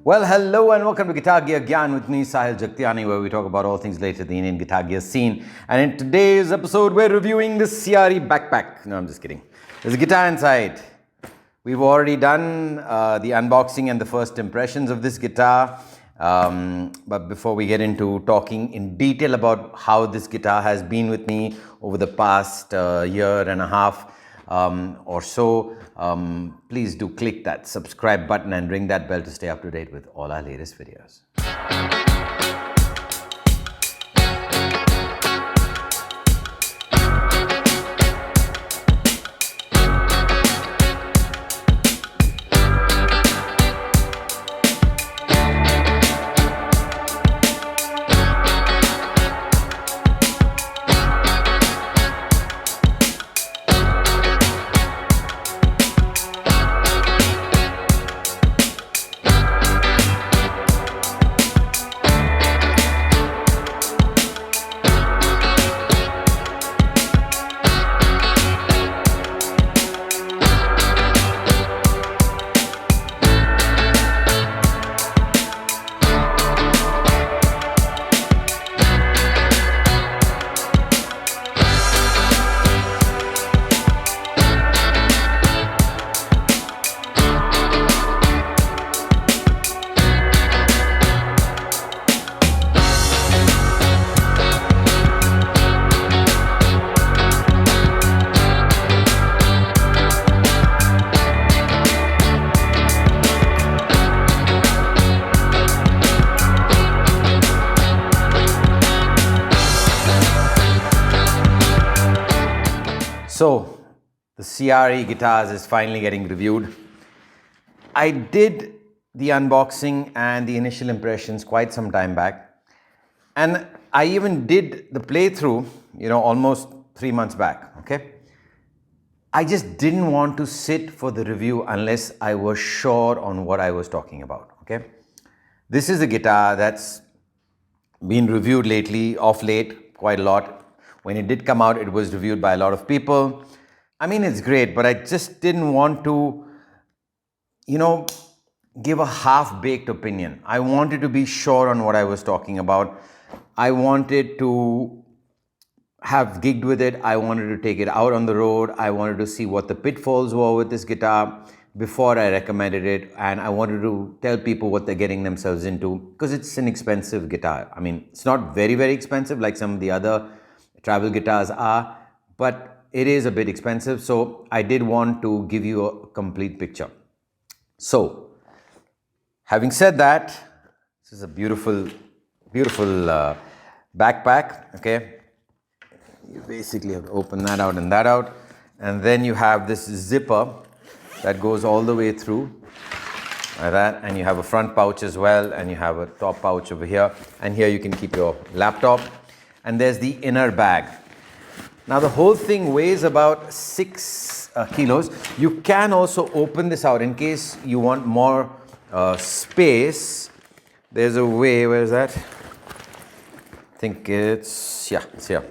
Well, hello and welcome to Gear Gyan with me, Sahil Jagtiani, where we talk about all things related to the Indian guitar gear scene. And in today's episode, we're reviewing the Ciari backpack. No, I'm just kidding. There's a guitar inside. We've already done the unboxing and the first impressions of this guitar. But before we get into talking in detail about how this guitar has been with me over the past year and a half or so, please do click that subscribe button and ring that bell to stay up to date with all our latest videos. So, the Ciari guitars is finally getting reviewed. I did the unboxing and the initial impressions quite some time back. And I even did the playthrough, almost 3 months back, okay? I just didn't want to sit for the review unless I was sure on what I was talking about, okay? This is a guitar that's been reviewed lately, of late, quite a lot. When it did come out, it was reviewed by a lot of people. I mean, it's great, but I just didn't want to, give a half-baked opinion. I wanted to be sure on what I was talking about. I wanted to have gigged with it. I wanted to take it out on the road. I wanted to see what the pitfalls were with this guitar before I recommended it. And I wanted to tell people what they're getting themselves into, because it's an expensive guitar. I mean, it's not very, very expensive like some of the other travel guitars are, but it is a bit expensive. So I did want to give you a complete picture. So having said that, this is a beautiful, beautiful backpack, okay? You basically have to open that out and that out. And then you have this zipper that goes all the way through like that. And you have a front pouch as well. And you have a top pouch over here. And here you can keep your laptop. And there's the inner bag. Now the whole thing weighs about 6 kilos. You can also open this out in case you want more space. There's a way, where is that? I think it's here.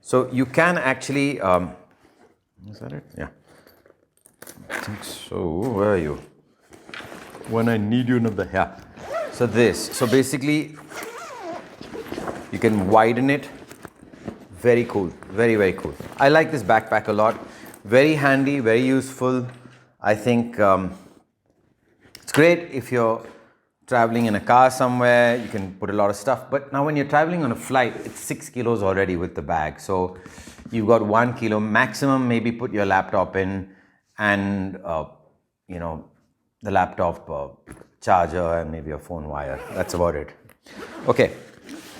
So you can actually, is that it? Yeah. I think so. Where are you? When I need you, another. Yeah. So basically, you can widen it. Very cool. Very, very cool. I like this backpack a lot. Very handy, very useful. I think it's great if you're traveling in a car somewhere. You can put a lot of stuff. But now when you're traveling on a flight, it's 6 kilos already with the bag. So you've got 1 kilo maximum. Maybe put your laptop in and, the laptop charger and maybe a phone wire. That's about it. Okay.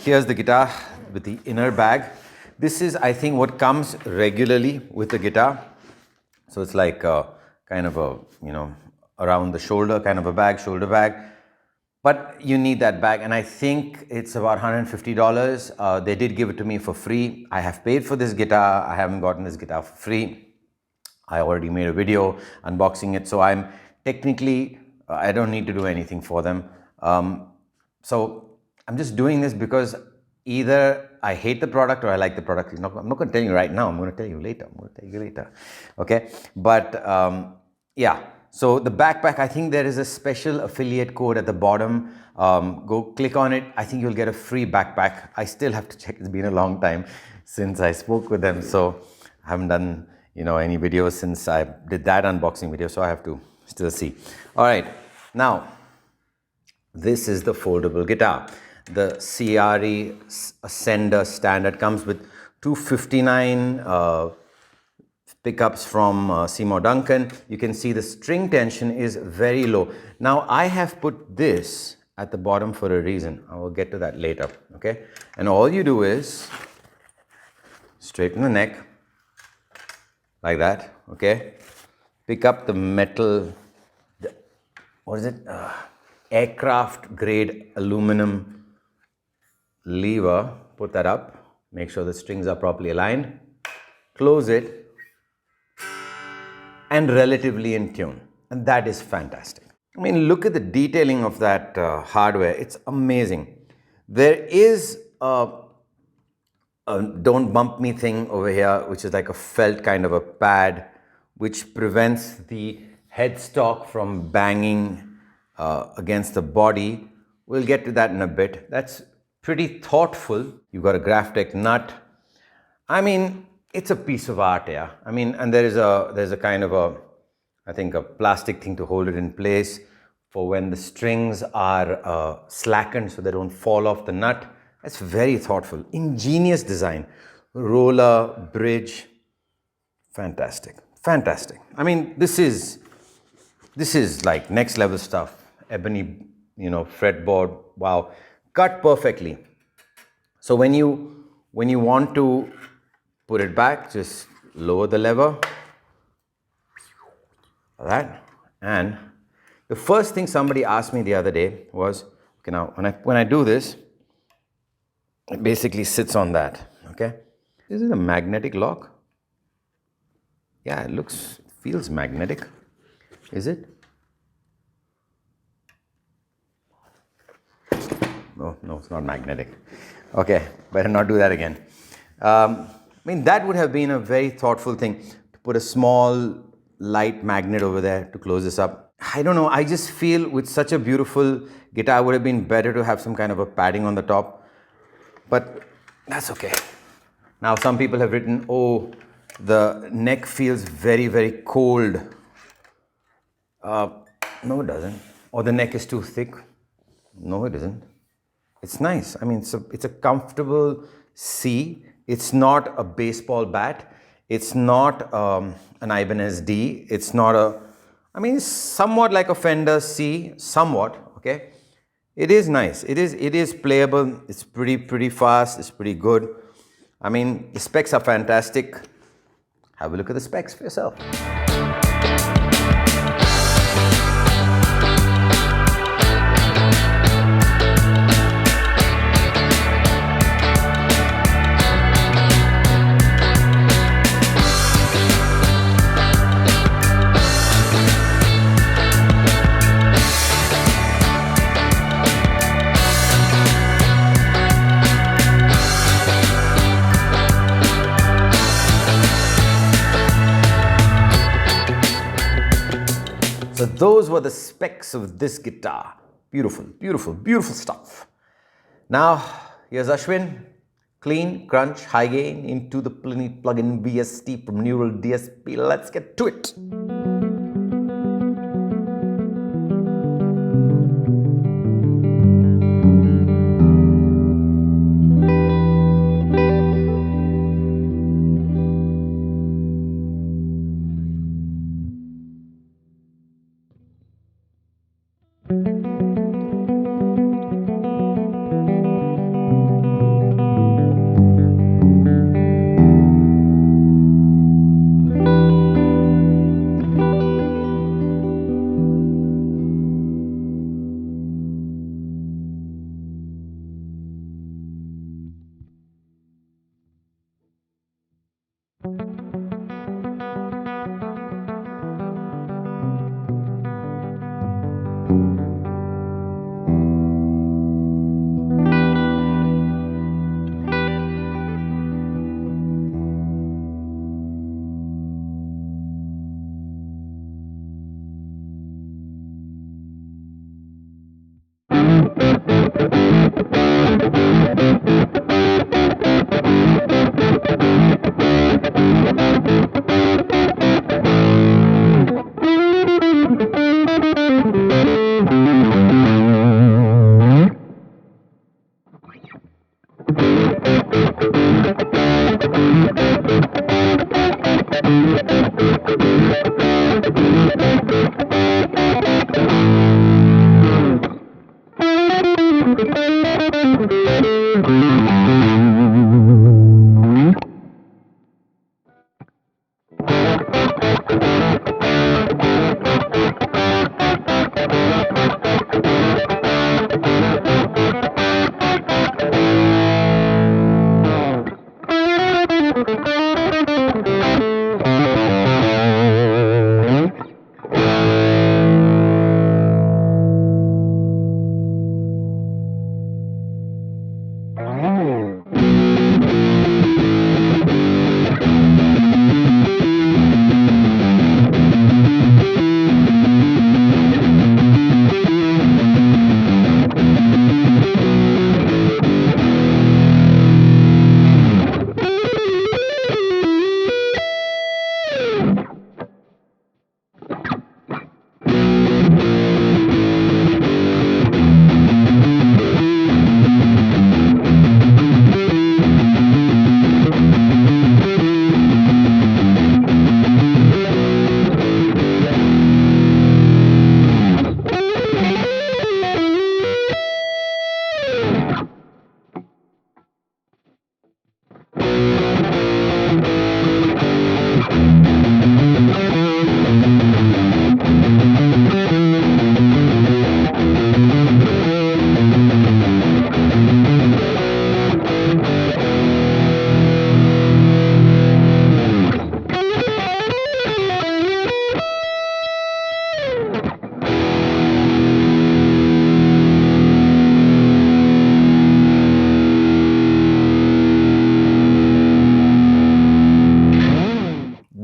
Here's the guitar with the inner bag. This is, I think, what comes regularly with the guitar. So it's like kind of a, around the shoulder kind of a bag, shoulder bag. But you need that bag, and I think it's about $150. They did give it to me for free. I have paid for this guitar. I haven't gotten this guitar for free. I already made a video unboxing it. So I'm technically, I don't need to do anything for them. So I'm just doing this because either I hate the product or I like the product. I'm not going to tell you right now. I'm going to tell you later. Okay. But yeah. So the backpack, I think there is a special affiliate code at the bottom. Go click on it. I think you'll get a free backpack. I still have to check. It's been a long time since I spoke with them, so I haven't done any videos since I did that unboxing video, so I have to still see. All right, now this is the foldable guitar. The Ciari Ascender Standard comes with 259 pickups from Seymour Duncan. You can see the string tension is very low. Now I have put this at the bottom for a reason. I will get to that later, okay? And all you do is straighten the neck like that, okay? Pick up the metal, what is it? Aircraft grade aluminum lever. Put that up. Make sure the strings are properly aligned. Close it. And relatively in tune, and that is fantastic. I mean, look at the detailing of that hardware. It's amazing. There is a don't bump me thing over here, which is like a felt kind of a pad, which prevents the headstock from banging against the body. We'll get to that in a bit. That's pretty thoughtful. You've got a Graphtec nut. I mean, it's a piece of art, yeah. I mean, and there's a kind of I think a plastic thing to hold it in place for when the strings are slackened so they don't fall off the nut. That's very thoughtful. Ingenious design. Roller, bridge. Fantastic. Fantastic. I mean, this is like next level stuff. Ebony, fretboard. Wow. Cut perfectly. So when you want to put it back, just lower the lever, like that. And the first thing somebody asked me the other day was, okay, now when I do this, it basically sits on that, okay? Is it a magnetic lock? Yeah, it feels magnetic. Is it? No, it's not magnetic. Okay, better not do that again. I mean, that would have been a very thoughtful thing, to put a small light magnet over there to close this up. I don't know, I just feel with such a beautiful guitar, it would have been better to have some kind of a padding on the top, but that's okay. Now, some people have written, oh, the neck feels very, very cold. No, it doesn't. Or the neck is too thick. No, it isn't. It's nice. I mean, it's a comfortable C. It's not a baseball bat. It's not an Ibanez D. It's not it's somewhat like a Fender C, somewhat, okay? It is nice. It is playable. It's pretty fast. It's pretty good. I mean, the specs are fantastic. Have a look at the specs for yourself. So those were the specs of this guitar. Beautiful, beautiful, beautiful stuff. Now, here's Ashwin. Clean, crunch, high gain into the plugin VST from Neural DSP. Let's get to it.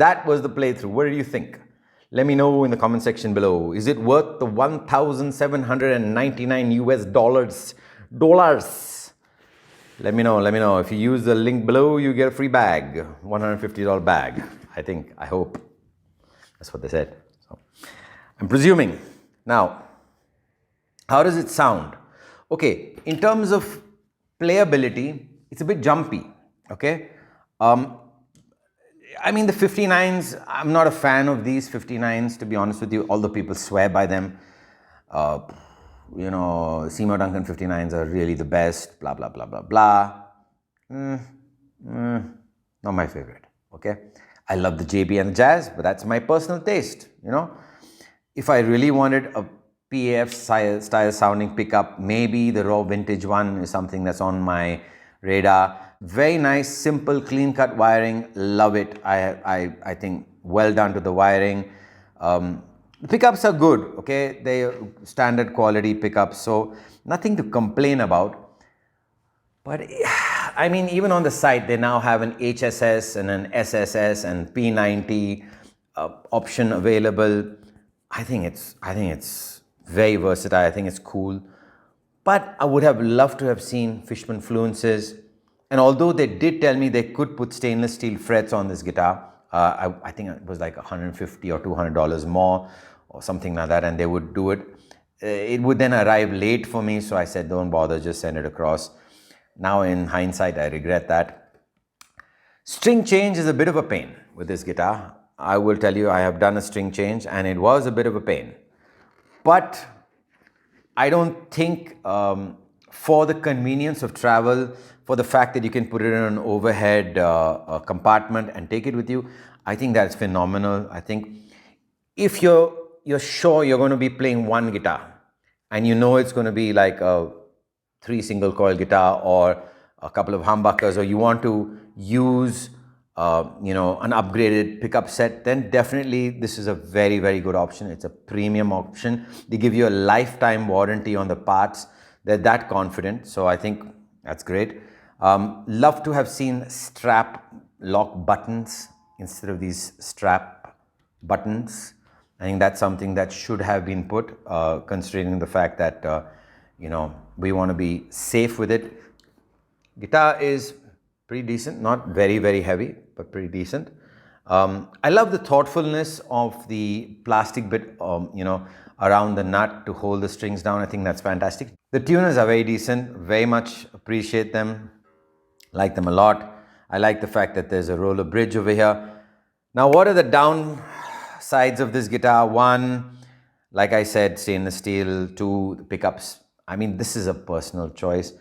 That was the playthrough. What do you think? Let me know in the comment section below. Is it worth the 1,799 US dollars? Let me know. If you use the link below, you get a free bag, $150 bag. I hope. That's what they said. So, I'm presuming. Now, how does it sound? Okay, in terms of playability, it's a bit jumpy, okay? I mean, the 59s, I'm not a fan of these 59s, to be honest with you, although people swear by them. You know, Seymour Duncan 59s are really the best, blah, blah, blah, blah, blah. Not my favorite, okay? I love the JB and the Jazz, but that's my personal taste, you know? If I really wanted a PAF style sounding pickup, maybe the raw vintage one is something that's on my radar. Very nice, simple, clean-cut wiring. Love it. I think well done to the wiring. The pickups are good, okay? They are standard quality pickups, so nothing to complain about. But I mean, even on the site, they now have an HSS and an SSS and P90 option available. I think it's very versatile. I think it's cool. But I would have loved to have seen Fishman fluences. And although they did tell me they could put stainless steel frets on this guitar, I think it was like $150 or $200 more or something like that, and they would do it. It would then arrive late for me, so I said, don't bother, just send it across. Now in hindsight, I regret that. String change is a bit of a pain with this guitar. I will tell you, I have done a string change and it was a bit of a pain. But I don't think for the convenience of travel, for the fact that you can put it in an overhead compartment and take it with you, I think that's phenomenal. I think if you're sure you're going to be playing one guitar and you know it's going to be like a 3 single coil guitar or a couple of humbuckers, or you want to use you know, an upgraded pickup set, then definitely this is a very, very good option. It's a premium option. They give you a lifetime warranty on the parts. They're that confident, so I think that's great. Love to have seen strap lock buttons instead of these strap buttons. I think that's something that should have been put, considering the fact that you know, we want to be safe with it. Guitar is pretty decent, not very, very heavy, but pretty decent. I love the thoughtfulness of the plastic bit, you know, around the nut to hold the strings down. I think that's fantastic. The tuners are very decent, very much appreciate them, like them a lot. I like the fact that there's a roller bridge over here. Now, what are the downsides of this guitar? One, like I said, stainless steel. Two, the pickups. I mean, this is a personal choice.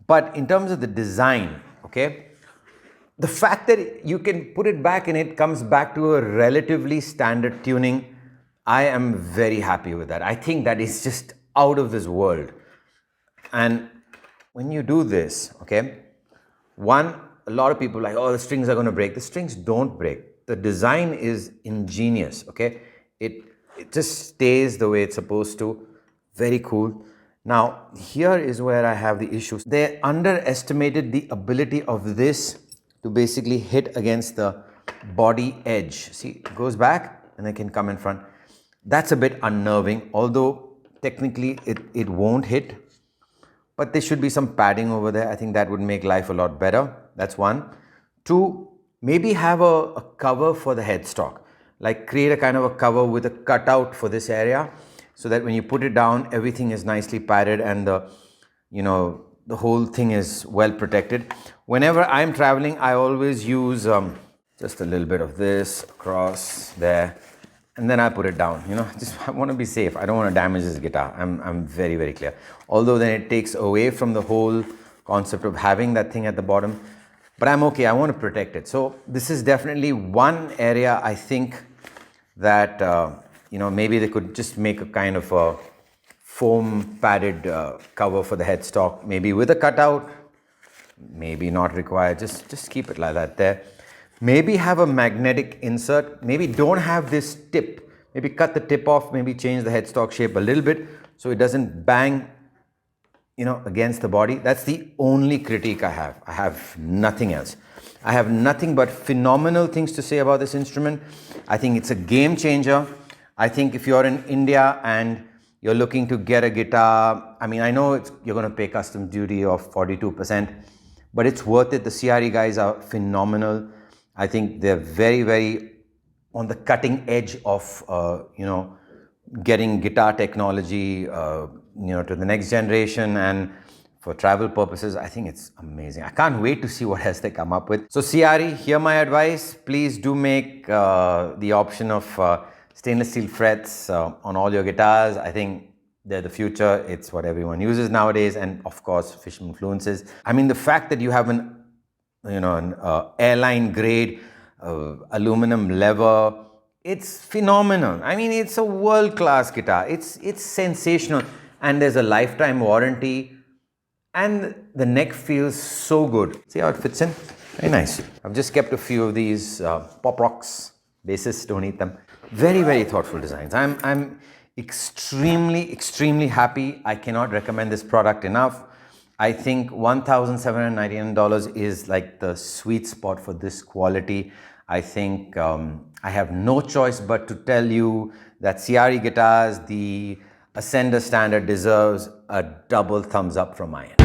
But in terms of the design, okay, the fact that you can put it back and it comes back to a relatively standard tuning, I am very happy with that. I think that is just out of this world. And when you do this, okay, one, a lot of people are like, oh, the strings are going to break. The strings don't break. The design is ingenious, okay? It just stays the way it's supposed to. Very cool. Now, here is where I have the issues. They underestimated the ability of this to basically hit against the body edge. See, it goes back and it can come in front. That's a bit unnerving, although technically it won't hit. But there should be some padding over there. I think that would make life a lot better. That's one. Two, maybe have a cover for the headstock. Like create a kind of a cover with a cutout for this area, so that when you put it down, everything is nicely padded and the whole thing is well protected. Whenever I'm traveling, I always use just a little bit of this across there, and then I put it down. I want to be safe. I don't want to damage this guitar. I'm very, very clear. Although then it takes away from the whole concept of having that thing at the bottom. But I'm okay. I want to protect it. So this is definitely one area I think that maybe they could just make a kind of a foam padded cover for the headstock, maybe with a cutout, maybe not required. Just keep it like that there. Maybe have a magnetic insert. Maybe don't have this tip. Maybe cut the tip off. Maybe change the headstock shape a little bit so it doesn't bang against the body. That's the only critique I have. I have nothing else. I have nothing but phenomenal things to say about this instrument. I think it's a game changer. I think if you're in India and you're looking to get a guitar, I mean, I know you're going to pay custom duty of 42%, but it's worth it. The Ciari guys are phenomenal. I think they're very, very on the cutting edge of, getting guitar technology, to the next generation, and for travel purposes, I think it's amazing. I can't wait to see what else they come up with. So Ciari, hear my advice. Please do make the option of stainless steel frets on all your guitars. I think they're the future. It's what everyone uses nowadays, and of course, Fishman influences. I mean, the fact that you have an airline grade aluminum lever, it's phenomenal. I mean, it's a world-class guitar. It's sensational, and there's a lifetime warranty, and the neck feels so good. See how it fits in? Very nice. I've just kept a few of these pop rocks. Bassists don't eat them. Very, very thoughtful designs. I'm extremely, extremely happy. I cannot recommend this product enough. I think $1,799 is like the sweet spot for this quality. I think I have no choice but to tell you that Ciari guitars, the Ascender Standard, deserves a double thumbs up from my end.